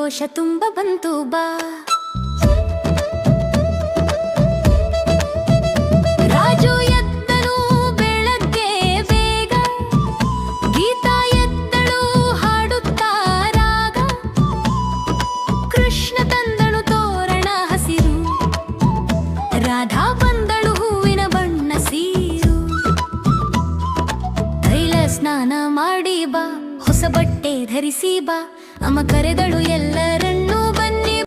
ಸಂತೋಷ ತುಂಬ ಬಂತು ಬಾ. ರಾಜು ಎದ್ದಳು ಬೆಳಗ್ಗೆ ಬೇಗ, ಗೀತಾ ಎದ್ದಳು ಹಾಡುತ್ತಾ ರಾಗ. ಕೃಷ್ಣ ತಂದಳು ತೋರಣ ಹಸಿರು, ರಾಧಾ ಬಂದಳು ಹೂವಿನ ಬಣ್ಣ ಸೀರು. ತೈಲ ಸ್ನಾನ ಮಾಡಿ ಬಾ, ಹೊಸ ಬಟ್ಟೆ ಧರಿಸಿ ಬಾ, ಅಮ್ಮ ಕರೆದಳು ಎಲ್ಲರನ್ನೂ